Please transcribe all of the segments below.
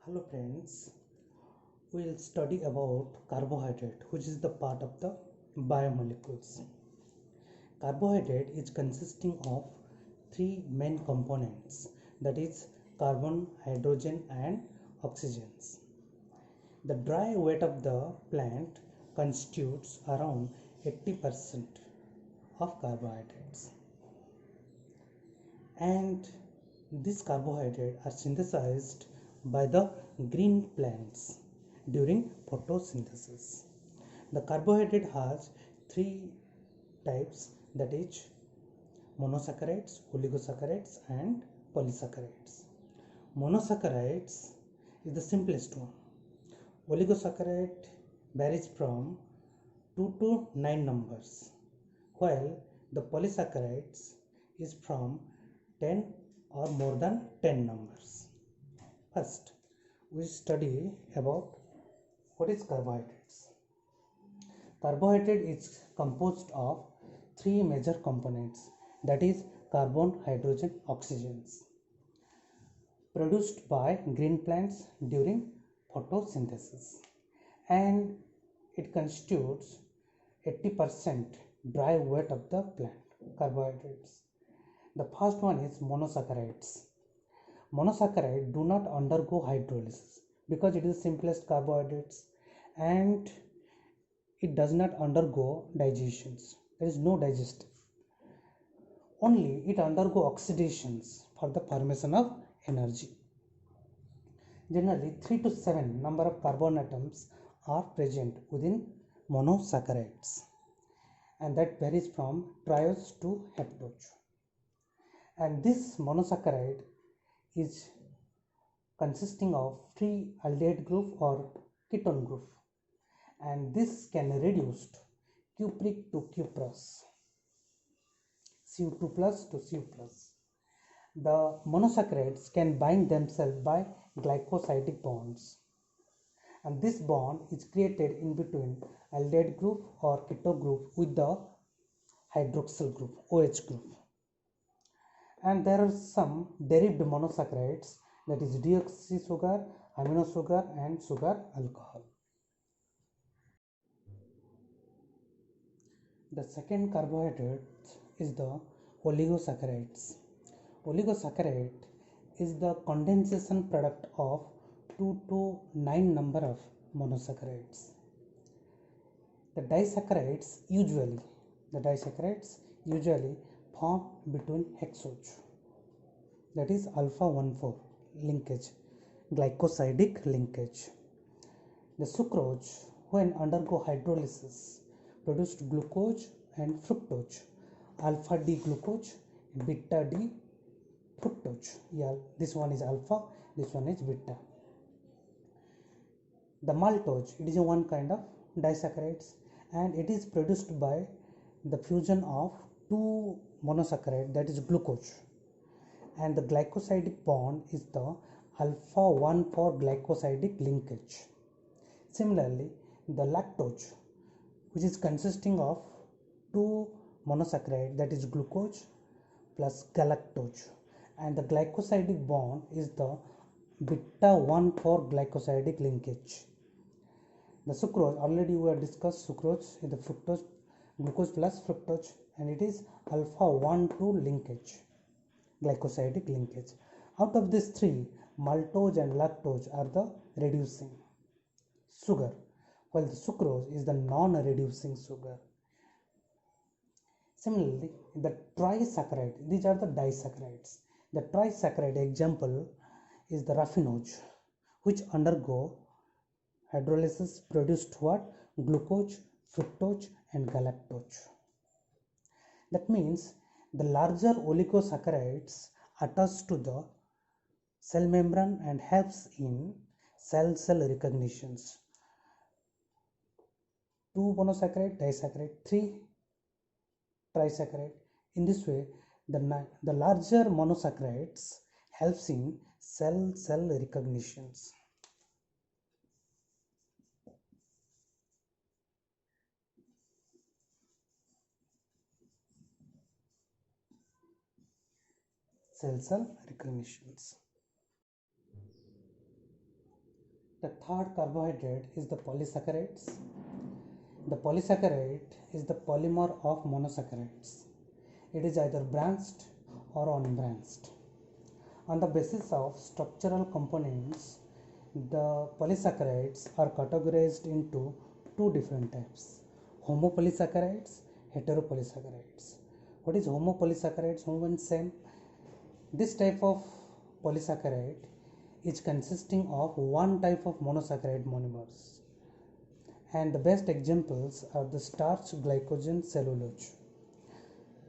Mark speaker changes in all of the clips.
Speaker 1: Hello friends, we will study about carbohydrate, which is the part of the biomolecules. Carbohydrate is consisting of three main components, that is carbon, hydrogen and oxygens. The dry weight of the plant constitutes around 80% of carbohydrates, and these carbohydrates are synthesized by the green plants during photosynthesis. The carbohydrate has three types, that is monosaccharides, oligosaccharides and polysaccharides. Monosaccharides is the simplest one. Oligosaccharide varies from 2 to 9 numbers, while the polysaccharides is from 10 or more than 10 numbers. First, we study about what is carbohydrates. Carbohydrate is composed of three major components, that is carbon, hydrogen, oxygens, produced by green plants during photosynthesis, and it constitutes 80% dry weight of the plant carbohydrates. The first one is monosaccharides. Monosaccharides do not undergo hydrolysis because it is the simplest carbohydrates, and it does not undergo digestions. There is no digestive. Only it undergo oxidations for the formation of energy. Generally 3 to 7 number of carbon atoms are present within monosaccharides, and that varies from triose to heptose. And this monosaccharide is consisting of free aldehyde group or ketone group, and this can reduced cupric to cuprous, Cu2 plus to Cu plus. The monosaccharides can bind themselves by glycosidic bonds, and this bond is created in between aldehyde group or keto group with the hydroxyl group, OH group. And there are some derived monosaccharides, that is deoxy sugar, amino sugar and sugar alcohol. The second carbohydrate is the oligosaccharides. Oligosaccharide is the condensation product of 2 to 9 number of monosaccharides. The disaccharides usually form between hexose, that is alpha 1,4 linkage, glycosidic linkage. The sucrose, when undergo hydrolysis, produced glucose and fructose, alpha D glucose, beta D fructose. Yeah, this one is alpha, this one is beta. The maltose, it is one kind of disaccharides, and it is produced by the fusion of two monosaccharide, that is glucose, and the glycosidic bond is the alpha 1,4 glycosidic linkage. Similarly, the lactose, which is consisting of two monosaccharide, that is glucose plus galactose, and the glycosidic bond is the beta 1,4 glycosidic linkage. The sucrose, already we have discussed, sucrose is the fructose, glucose plus fructose, and it is alpha 1,2 linkage, glycosidic linkage. Out of these three, maltose and lactose are the reducing sugar, while the sucrose is the non-reducing sugar. Similarly, the trisaccharide, these are the disaccharides. The trisaccharide example is the raffinose, which undergo hydrolysis produced what? Glucose, fructose and galactose. That means the larger oligosaccharides attach to the cell membrane and helps in cell-cell recognitions. 2 monosaccharide, disaccharide, 3 trisaccharide. In this way, the larger monosaccharides helps in cell-cell recognitions. Cell-cell recognitions. The third carbohydrate is the polysaccharides. The polysaccharide is the polymer of monosaccharides. It is either branched or unbranched. On the basis of structural components, the polysaccharides are categorized into two different types: homopolysaccharides, heteropolysaccharides. What is homopolysaccharides? Homo means same. This type of polysaccharide is consisting of one type of monosaccharide monomers, and the best examples are the starch, glycogen, cellulose.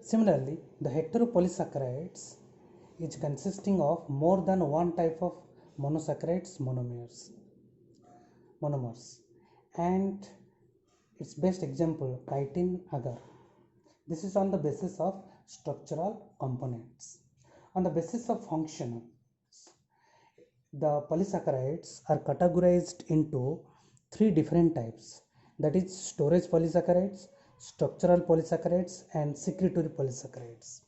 Speaker 1: Similarly, the heteropolysaccharides is consisting of more than one type of monosaccharides monomers, and its best example chitin, agar. This is on the basis of structural components. On the basis of function, the polysaccharides are categorized into three different types, that is storage polysaccharides, structural polysaccharides, and secretory polysaccharides.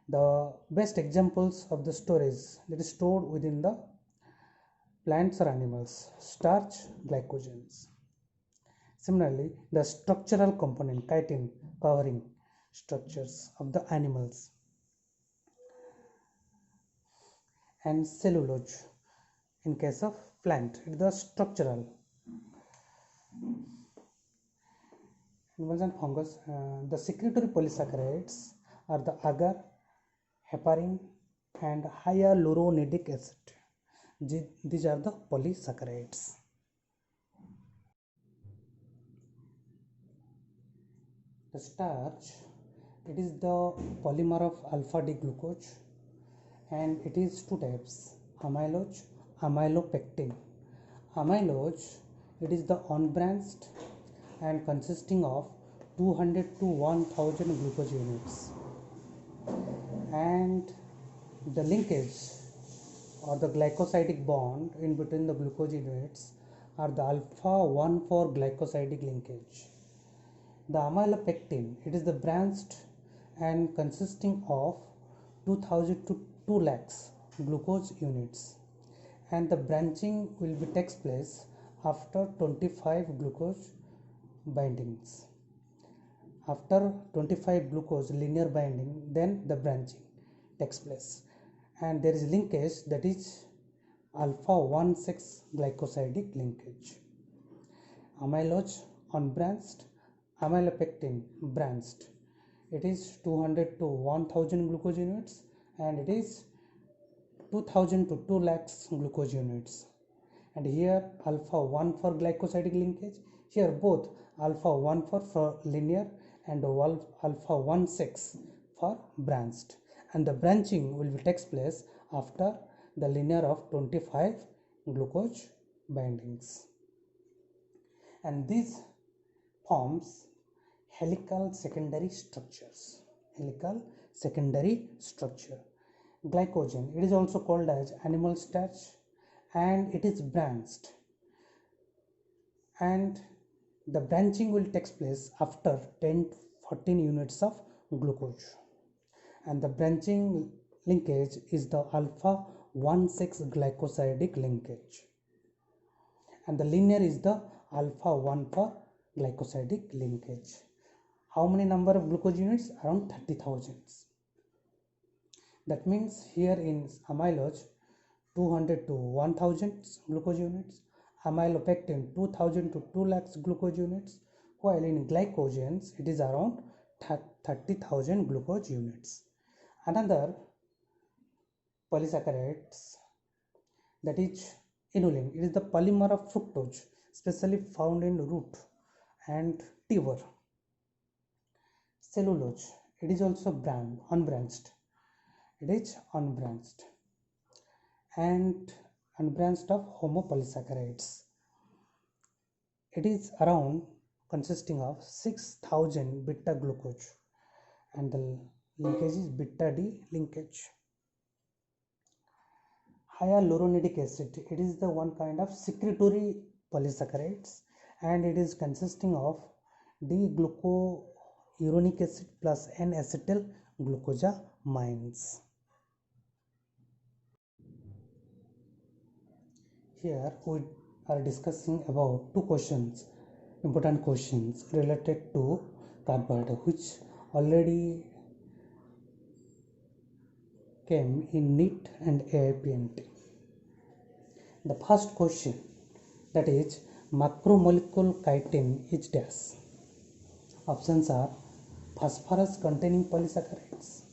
Speaker 1: The best examples of the storage that is stored within the plants or animals: starch, glycogens. Similarly, the structural component chitin covering structures of the animals, and cellulose in case of plant, it is the structural. Animals and fungus. The secretory polysaccharides are the agar, heparin, and hyaluronic acid. These are the polysaccharides. The starch, it is the polymer of alpha D glucose, and it is two types: amylose, amylopectin. Amylose, it is the unbranched and consisting of 200 to 1000 glucose units, and the linkage or the glycosidic bond in between the glucose units are the alpha 1,4 glycosidic linkage. The amylopectin, it is the branched and consisting of 2000 to 2 lakhs glucose units, and the branching will be takes place after 25 glucose bindings. After 25 glucose linear binding, then the branching takes place, and there is linkage, that is alpha 1,6 glycosidic linkage. Amylose unbranched, amylopectin branched. It is 200 to 1000 glucose units, and it is 2000 to 2 lakhs glucose units. And here alpha 1 for glycosidic linkage, here both alpha 1 for linear and alpha 1,6 for branched, and the branching will be takes place after the linear of 25 glucose bindings, and these forms helical secondary structures. Helical secondary structure. Glycogen, it is also called as animal starch, and it is branched, and the branching will take place after 10 to 14 units of glucose, and the branching linkage is the alpha 1,6 glycosidic linkage, and the linear is the alpha 1 for glycosidic linkage. How many number of glucose units? Around 30,000. That means here in amylose 200 to 1000 glucose units, amylopectin 2000 to 2 lakhs glucose units, while in glycogens it is around 30,000 glucose units. Another polysaccharides, that is inulin, it is the polymer of fructose, especially found in root and tuber. Cellulose, it is also unbranched. It is unbranched and unbranched of homopolysaccharides. It is around consisting of 6000 beta glucose, and the linkage is beta D linkage. Hyaluronic acid, it is the one kind of secretory polysaccharides, and it is consisting of D-glucouronic acid plus N-acetyl glucosamines. Here we are discussing about two questions, important questions related to carbohydrate, which already came in NEET and AIPNT. The first question, that is macromolecule chitin is dash. Options are phosphorus containing polysaccharides.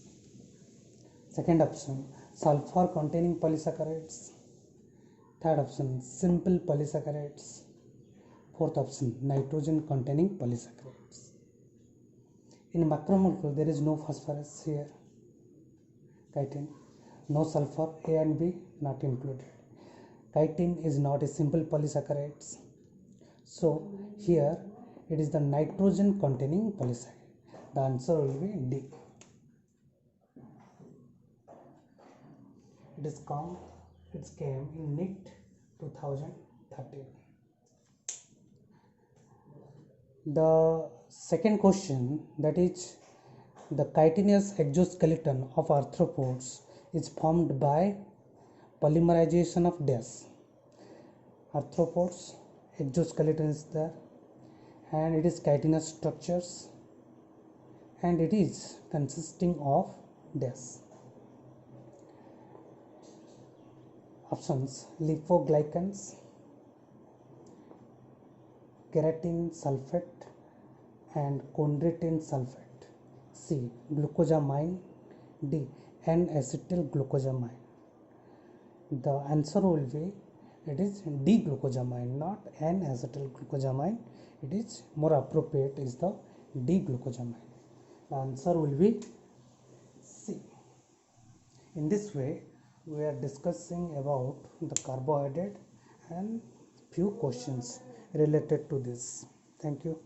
Speaker 1: Second option, sulfur containing polysaccharides. Third option, simple polysaccharides. Fourth option, nitrogen containing polysaccharides. In macromolecule there is no phosphorus here, chitin, no sulfur, A and B not included. Chitin is not a simple polysaccharides, so here it is the nitrogen containing polysaccharide. The answer will be D. It came in NEET 2013. The second question, that is the chitinous exoskeleton of arthropods is formed by polymerization of dash. Arthropods exoskeleton is there and it is chitinous structures and it is consisting of dash. Options: lipoglycans, keratin sulfate and chondroitin sulfate. C. Glucosamine. D. N-acetyl glucosamine. The answer will be, it is D glucosamine, not N-acetyl glucosamine. It is more appropriate is the D glucosamine. The answer will be C. In this way, we are discussing about the carbohydrate and few questions related to this. Thank you.